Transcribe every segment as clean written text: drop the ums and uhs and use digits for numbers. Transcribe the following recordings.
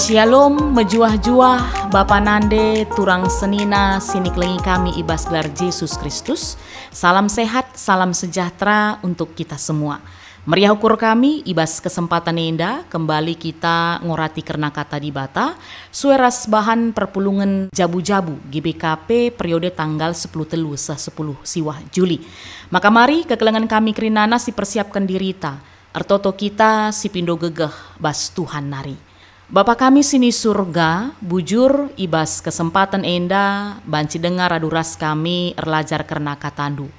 Shalom mejuah-juah Bapa Nande turang senina sini kelengi kami ibas gelar Yesus Kristus. Salam sehat, salam sejahtera untuk kita semua. Meriah ukur kami ibas kesempatan enda kembali kita ngorati kerna kata di bata sueras bahan perpulungan jabu-jabu GBKP periode tanggal 10 telu 10 siwah Juli. Maka mari kekelengan kami kerinana si persiapkan dirita ertoto kita si pindo gegeh bas Tuhan nari. Bapa kami sini surga, bujur ibas kesempatan enda, banci dengar aduras kami erlajar kerna katandu.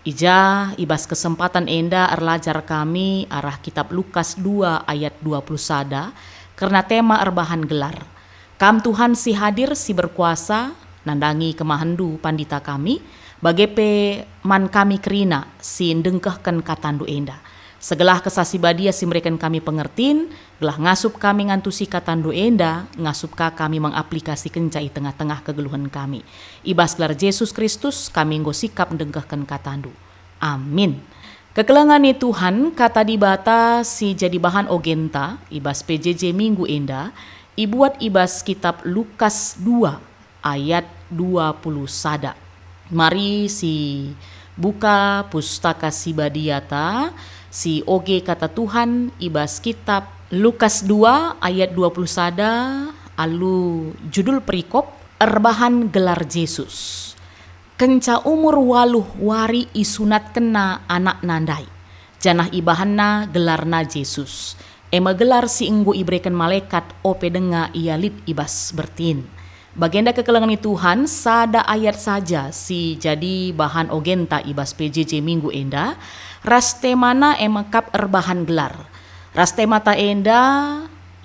Ija ibas kesempatan enda erlajar kami arah kitab Lukas 2 ayat 20 sada, karena tema erbahan gelar. Kam Tuhan si hadir si berkuasa, nandangi kemahandu pandita kami, bagepe man kami kerina si ndengkehken katandu enda. Segelah kesasi badia si mereka kami pengertin, gelah ngasup kami ngantusi katandu enda, ngasup kami mengaplikasi kencai tengah-tengah kegeluhan kami. Ibas gelar Yesus Kristus kami nggo sikap ndengkehken katandu. Amin. Kekelengani Tuhan kata di bata si jadi bahan ogenta, ibas PJJ minggu enda, ibuat ibas kitab Lukas 2 ayat 20 sada. Mari si buka pustaka si badiata, si oge kata Tuhan ibas kitab Lukas 2 ayat 20 sada, alu judul perikop erbahan gelar Yesus. Kenca umur waluh wari isunat kena anak nandai, janah ibahanna gelarna Yesus. Ema gelar si enggo ibreken malaikat ope denga ialit ibas bertin. Bagenda kekelengan Tuhan sada ayat saja si jadi bahan ogenta ibas PJJ minggu enda. Raste mana emakap erbahan gelar. Raste mata enda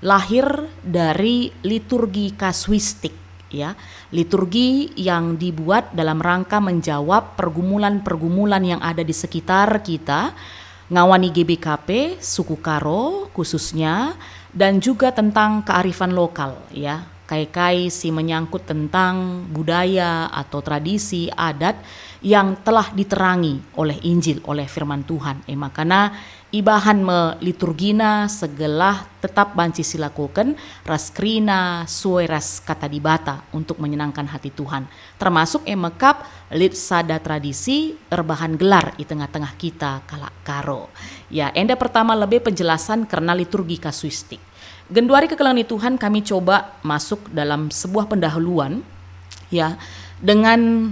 lahir dari liturgi kasuistik, ya. Liturgi yang dibuat dalam rangka menjawab pergumulan-pergumulan yang ada di sekitar kita, ngawani GBKP, suku Karo khususnya, dan juga tentang kearifan lokal, ya. Kai-kai si menyangkut tentang budaya atau tradisi adat yang telah diterangi oleh Injil, oleh firman Tuhan. Makana ibahan me liturgina segelah tetap banci silakukan raskrina sueras kata dibata untuk menyenangkan hati Tuhan. Termasuk emekap lit sada tradisi erbahan gelar di tengah-tengah kita kalak karo. Ya, enda pertama lebih penjelasan karena liturgi kasuistik. Genduari kekelengan Tuhan kami coba masuk dalam sebuah pendahuluan, ya, dengan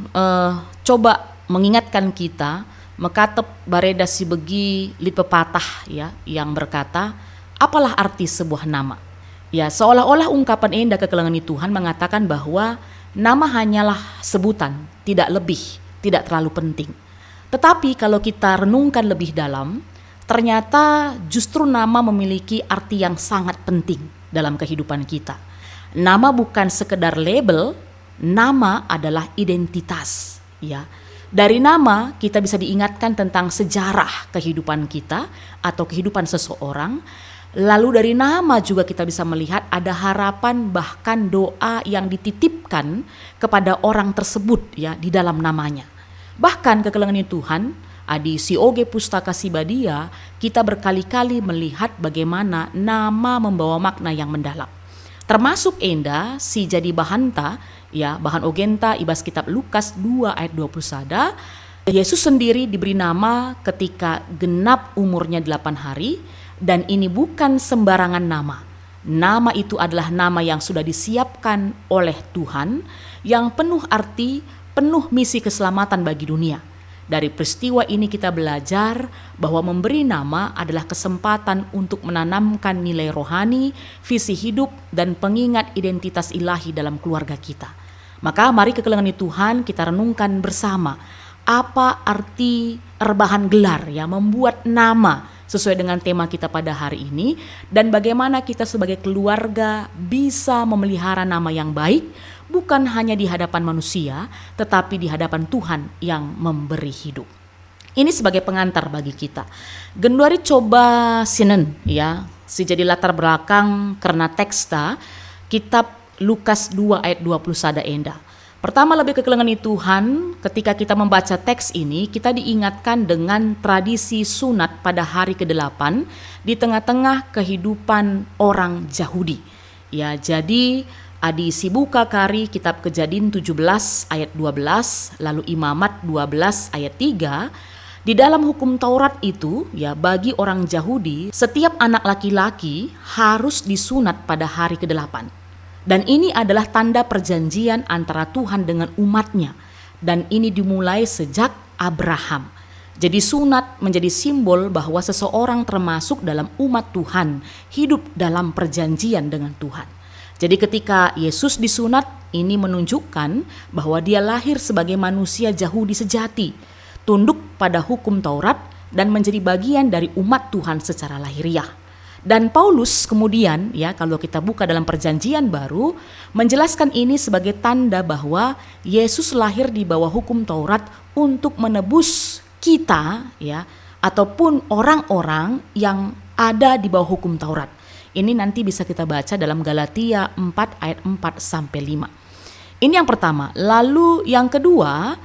coba mengingatkan kita mekatep bareda si begi lit pepatah, ya, yang berkata apalah arti sebuah nama. Ya, seolah-olah ungkapan enda kekelengan Tuhan mengatakan bahwa nama hanyalah sebutan, tidak lebih, tidak terlalu penting. Tetapi kalau kita renungkan lebih dalam, ternyata justru nama memiliki arti yang sangat penting dalam kehidupan kita. Nama bukan sekedar label, nama adalah identitas, ya. Dari nama kita bisa diingatkan tentang sejarah kehidupan kita atau kehidupan seseorang. Lalu dari nama juga kita bisa melihat ada harapan bahkan doa yang dititipkan kepada orang tersebut, ya, di dalam namanya. Bahkan kekelengan Tuhan adi si oge pustaka si badia, kita berkali-kali melihat bagaimana nama membawa makna yang mendalam. Termasuk enda si jadi bahanta, ya, bahan ogenta ibas kitab Lukas 2 ayat 20 sada. Yesus sendiri diberi nama ketika genap umurnya 8 hari, dan ini bukan sembarangan nama. Nama itu adalah nama yang sudah disiapkan oleh Tuhan, yang penuh arti, penuh misi keselamatan bagi dunia. Dari peristiwa ini kita belajar bahwa memberi nama adalah kesempatan untuk menanamkan nilai rohani, visi hidup, dan pengingat identitas ilahi dalam keluarga kita. Maka mari kekelengan Tuhan kita renungkan bersama apa arti erbahan gelar, ya, membuat nama sesuai dengan tema kita pada hari ini, dan bagaimana kita sebagai keluarga bisa memelihara nama yang baik, bukan hanya di hadapan manusia, tetapi di hadapan Tuhan yang memberi hidup. Ini sebagai pengantar bagi kita. Genduari coba sinen, ya, si jadi latar belakang karena teksta kitab Lukas 2 ayat 20 sada enda. Pertama lebih kekelengan Tuhan, ketika kita membaca teks ini, kita diingatkan dengan tradisi sunat pada hari ke-8 di tengah-tengah kehidupan orang Yahudi. Ya, jadi Adi Sibuka Kari kitab Kejadian 17 ayat 12, lalu Imamat 12 ayat 3. Di dalam hukum Taurat itu, ya, bagi orang Yahudi, setiap anak laki-laki harus disunat pada hari ke-8. Dan ini adalah tanda perjanjian antara Tuhan dengan umatnya. Dan ini dimulai sejak Abraham. Jadi sunat menjadi simbol bahwa seseorang termasuk dalam umat Tuhan, hidup dalam perjanjian dengan Tuhan. Jadi ketika Yesus disunat, ini menunjukkan bahwa dia lahir sebagai manusia Yahudi sejati, tunduk pada hukum Taurat dan menjadi bagian dari umat Tuhan secara lahiriah. Dan Paulus kemudian, ya, kalau kita buka dalam perjanjian baru, menjelaskan ini sebagai tanda bahwa Yesus lahir di bawah hukum Taurat untuk menebus kita, ya, ataupun orang-orang yang ada di bawah hukum Taurat. Ini nanti bisa kita baca dalam Galatia 4 ayat 4 sampai 5. Ini yang pertama. Lalu yang kedua,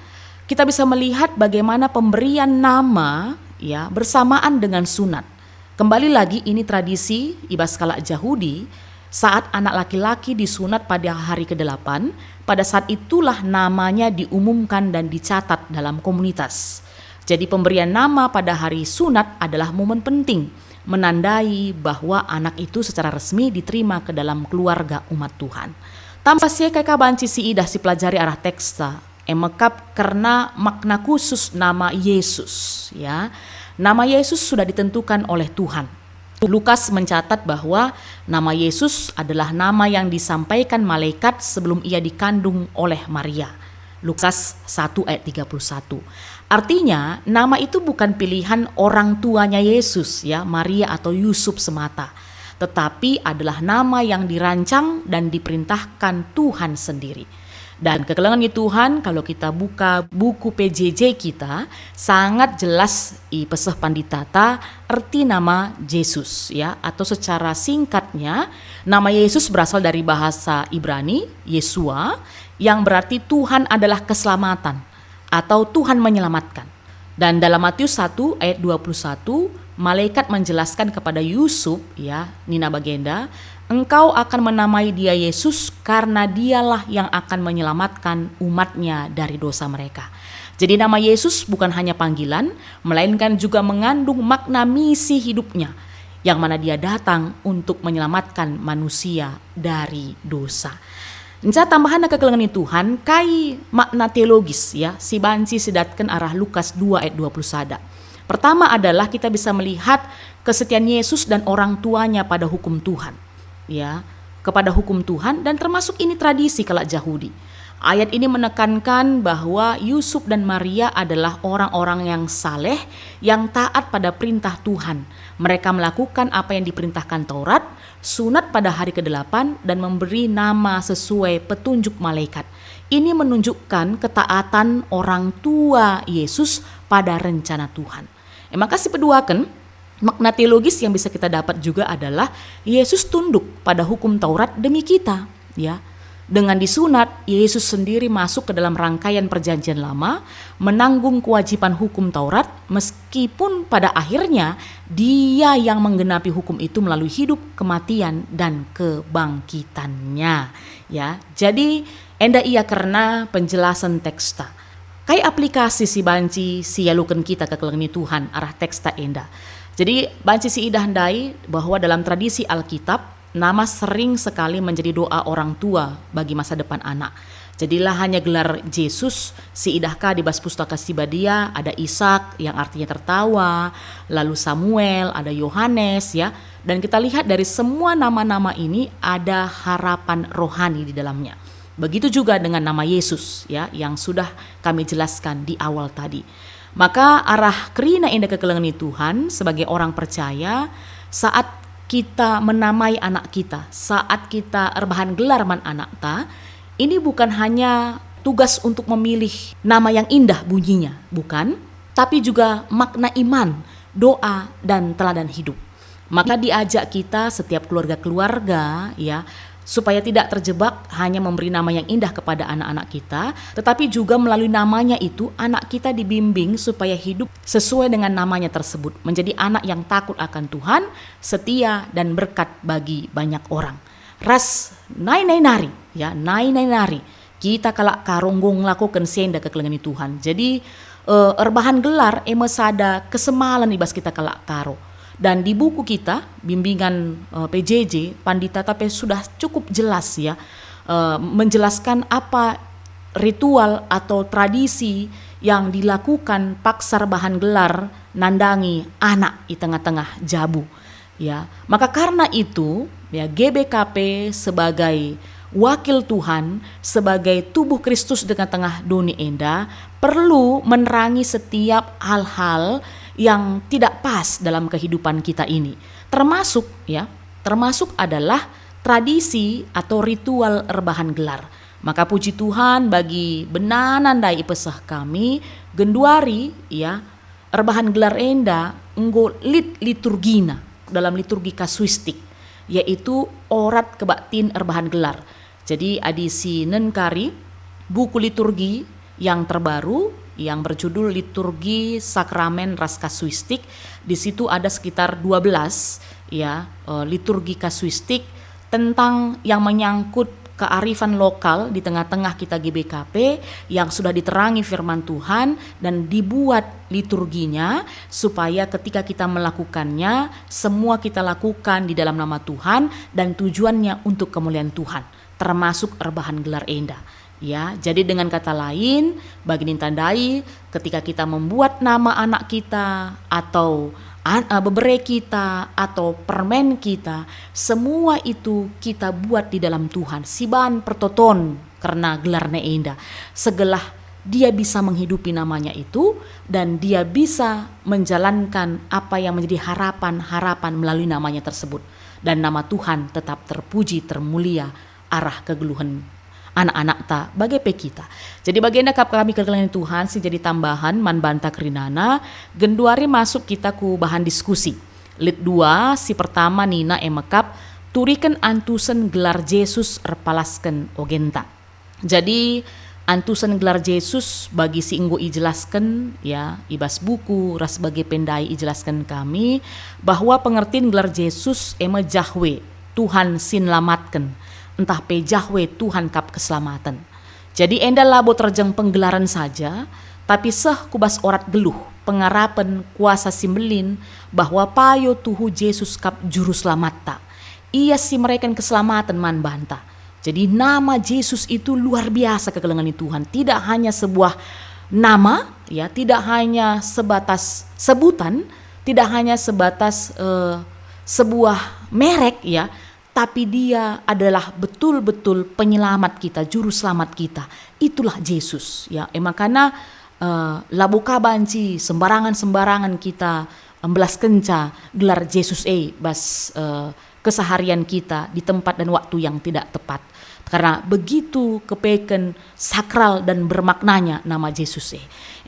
kita bisa melihat bagaimana pemberian nama, ya, bersamaan dengan sunat. Kembali lagi, ini tradisi Ibaskala Yahudi. Saat anak laki-laki disunat pada hari ke-8, pada saat itulah namanya diumumkan dan dicatat dalam komunitas. Jadi pemberian nama pada hari sunat adalah momen penting, menandai bahwa anak itu secara resmi diterima ke dalam keluarga umat Tuhan. Tanpa kaya banci si idah si pelajari arah teksta, emekap karena makna khusus nama Yesus, ya. Nama Yesus sudah ditentukan oleh Tuhan. Lukas mencatat bahwa nama Yesus adalah nama yang disampaikan malaikat sebelum ia dikandung oleh Maria. Lukas 1 ayat 31. Artinya nama itu bukan pilihan orang tuanya Yesus, ya, Maria atau Yusuf semata, tetapi adalah nama yang dirancang dan diperintahkan Tuhan sendiri. Dan kekelengan Tuhan, kalau kita buka buku PJJ kita, sangat jelas i peseh panditata arti nama Yesus, ya, atau secara singkatnya nama Yesus berasal dari bahasa Ibrani Yesua, yang berarti Tuhan adalah keselamatan atau Tuhan menyelamatkan. Dan dalam Matius 1 ayat 21, malaikat menjelaskan kepada Yusuf, ya, Nina Bagenda, engkau akan menamai dia Yesus karena dialah yang akan menyelamatkan umatnya dari dosa mereka. Jadi nama Yesus bukan hanya panggilan, melainkan juga mengandung makna misi hidupnya, yang mana dia datang untuk menyelamatkan manusia dari dosa. Nca tambahan kekelengan Tuhan kai makna teologis, ya, si banci sedatkan arah Lukas 2 ayat 21. Pertama adalah kita bisa melihat kesetiaan Yesus dan orang tuanya pada hukum Tuhan, ya, kepada hukum Tuhan, dan termasuk ini tradisi kelak Yahudi. Ayat ini menekankan bahwa Yusuf dan Maria adalah orang-orang yang saleh, yang taat pada perintah Tuhan. Mereka melakukan apa yang diperintahkan Taurat, sunat pada hari ke-8, dan memberi nama sesuai petunjuk malaikat. Ini menunjukkan ketaatan orang tua Yesus pada rencana Tuhan. Maka si peduakan, makna teologis yang bisa kita dapat juga adalah Yesus tunduk pada hukum Taurat demi kita, ya. Dengan disunat, Yesus sendiri masuk ke dalam rangkaian perjanjian lama, menanggung kewajiban hukum Taurat, meskipun pada akhirnya dia yang menggenapi hukum itu melalui hidup, kematian, dan kebangkitannya. Ya, jadi enda ia karena penjelasan teksta. Kai aplikasi si banci si yalukan kita ke kelengni Tuhan arah teksta enda. Jadi banci si idah handai bahwa dalam tradisi Alkitab, nama sering sekali menjadi doa orang tua bagi masa depan anak. Jadilah hanya gelar Yesus, si idahka di bas pustaka Sibadia, ada Ishak yang artinya tertawa, lalu Samuel, ada Yohanes, ya. Dan kita lihat dari semua nama-nama ini ada harapan rohani di dalamnya. Begitu juga dengan nama Yesus, ya, yang sudah kami jelaskan di awal tadi. Maka arah kerina indah kekelengan Tuhan sebagai orang percaya, saat kita menamai anak kita, saat kita erbahan gelar man anak ta, ini bukan hanya tugas untuk memilih nama yang indah bunyinya, bukan, tapi juga makna iman, doa, dan teladan hidup. Maka diajak kita setiap keluarga-keluarga, ya, supaya tidak terjebak hanya memberi nama yang indah kepada anak-anak kita, tetapi juga melalui namanya itu anak kita dibimbing supaya hidup sesuai dengan namanya tersebut, menjadi anak yang takut akan Tuhan, setia, dan berkat bagi banyak orang. ras nai nari ya, nai nari kita kalak karonggong lakukan senda kekelengan Tuhan. Jadi erbahan gelar sada kesemalan ibas kita kalak karo. Dan di buku kita bimbingan PJJ Pandita Tape sudah cukup jelas ya, menjelaskan apa ritual atau tradisi yang dilakukan paksa rebahan gelar nandangi anak di tengah-tengah jabu ya. Maka karena itu ya, GBKP sebagai wakil Tuhan, sebagai tubuh Kristus dengan tengah dunia enda, perlu menerangi setiap hal-hal yang tidak pas dalam kehidupan kita ini. Termasuk adalah tradisi atau ritual rebahan gelar. Maka puji Tuhan bagi benanan dai pesah kami genduari ya, rebahan gelar enda enggo liturgina dalam liturgi kasuistik, yaitu orat kebaktin rebahan gelar. Jadi adisi nenkari buku liturgi yang terbaru yang berjudul Liturgi Sakramen Ras Kasuistik. Di situ ada sekitar 12 ya, liturgi kasuistik tentang yang menyangkut kearifan lokal di tengah-tengah kita GBKP yang sudah diterangi firman Tuhan dan dibuat liturginya supaya ketika kita melakukannya semua kita lakukan di dalam nama Tuhan dan tujuannya untuk kemuliaan Tuhan, termasuk rebahan gelar enda ya. Jadi dengan kata lain bagi nintandai ketika kita membuat nama anak kita atau bebere kita atau permen kita, semua itu kita buat di dalam Tuhan. Siban pertoton karena gelarnya enda. Segelah dia bisa menghidupi namanya itu dan dia bisa menjalankan apa yang menjadi harapan-harapan melalui namanya tersebut. Dan nama Tuhan tetap terpuji, termulia, arah kegeluhan anak-anak ta bagai pe kita. Jadi bagian kami kekelengan Tuhan sih jadi tambahan man banta kerinana genduari masuk kita ku bahan diskusi. Lit 2 si pertama Nina emekap turiken antusen gelar Yesus erpalasken ogenta. Jadi antusen gelar Yesus bagi si inggo ijelaskan ya ibas buku ras sebagai pendai ijelaskan kami bahwa pengertian gelar Yesus ema Jahwe Tuhan sin lamatken, entah pe Jahwe Tuhan kap keselamatan. Jadi enda labo terjeng penggelaran saja, tapi seh kubas orat geluh pengarapan kuasa simbelin bahwa payo tuhu Yesus kap juru selamat ta. Ia si mereka keselamatan man banta. Jadi nama Yesus itu luar biasa kekelengan Tuhan. Tidak hanya sebuah nama ya, tidak hanya sebatas sebutan, tidak hanya sebatas sebuah merek ya, tapi dia adalah betul-betul penyelamat kita, juru selamat kita. Itulah Yesus ya. Makanya labuka banci sembarangan kita embelas kenca gelar Yesus bas keseharian kita di tempat dan waktu yang tidak tepat. Karena begitu kepeken sakral dan bermaknanya nama Yesus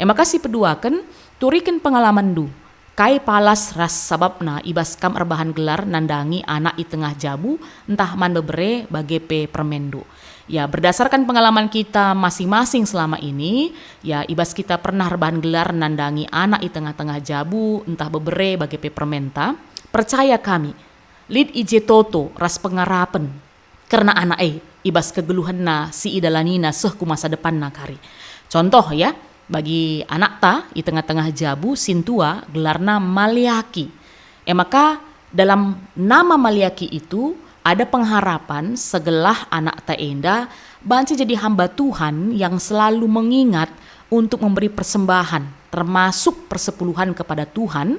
makasih peduakan turikan pengalaman du. Kai palas ras sababna ibas kam erbahan gelar nandangi anak i tengah jabu entah man bebere bage pe permendo. Ya berdasarkan pengalaman kita masing-masing selama ini ya ibas kita pernah rebahan gelar nandangi anak i tengah-tengah jabu entah bebere bage pe permenta. Percaya kami lid ije toto ras pengarapan karena anak ibas kegeluhan na si idalanina seh ku masa depan na kari. Contoh ya, bagi anak ta di tengah-tengah jabu sintua gelarna Maliaki. Maka dalam nama Maliaki itu ada pengharapan segelah anak ta enda banci jadi hamba Tuhan yang selalu mengingat untuk memberi persembahan termasuk persepuluhan kepada Tuhan.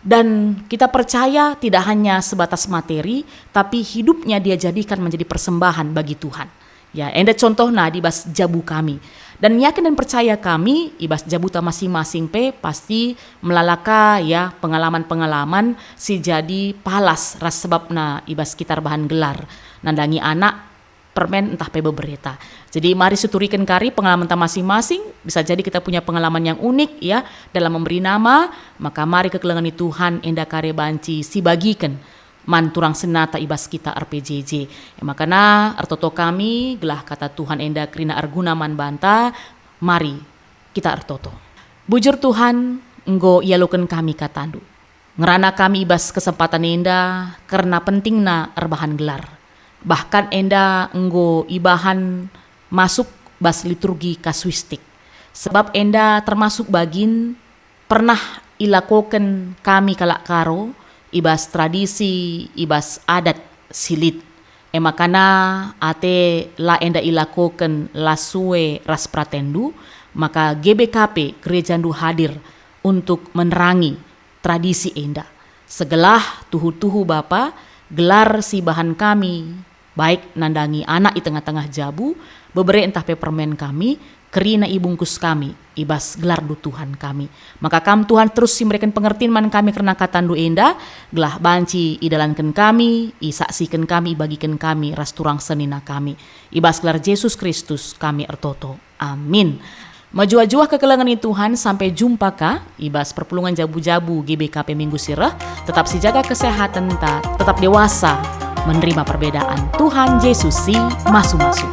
Dan kita percaya tidak hanya sebatas materi tapi hidupnya dia jadikan menjadi persembahan bagi Tuhan. Ya, enda contoh nah di bas jabu kami. Dan yakin dan percaya kami ibas jabuta masing-masing pasti melalaka ya pengalaman-pengalaman si jadi palas ras sebabna ibas sekitar bahan gelar nandangi anak permen entah pe bebereta. Jadi mari suturikan kari pengalaman ta masing-masing, bisa jadi kita punya pengalaman yang unik ya dalam memberi nama, maka mari kekelengan Tuhan enda kare banci si bagikan man turang senata ibas kita RPJJ. Makana artoto kami gelah kata Tuhan enda krina arguna man banta, mari kita artoto. Bujur Tuhan enggo ialukan kami katandu. Ngerana kami ibas kesempatan enda karena pentingna erbahan gelar. bahkan enda nggo ibahan masuk bas liturgi kasuistik. Sebab enda termasuk bagin pernah ilakoken kami kalak karo ibas tradisi, ibas adat silit. Makana ate la enda ilakoken lasue ras pratendu, maka GBKP Gereja Ndu hadir untuk menerangi tradisi enda. Segelah tuhu-tuhu Bapa, gelar si bahan kami, baik nandangi anak di tengah-tengah jabu, bebere entah pepermen kami, kerina ibungkus kami, ibas gelar du Tuhan kami. Maka kam Tuhan terus si memberikan pengertian man kami karena katandu enda, gelah banci idalankan kami, isaksikan kami, bagikan kami, ras turang senina kami. Ibas gelar Yesus Kristus kami ertoto. Amin. Majua-jua kekelangan Tuhan, sampai jumpa ka ibas perpulungan jabu-jabu GBKP Minggu Sirah. Tetap si jaga kesehatan ta, tetap dewasa menerima perbedaan. Tuhan Yesus si masu-masu.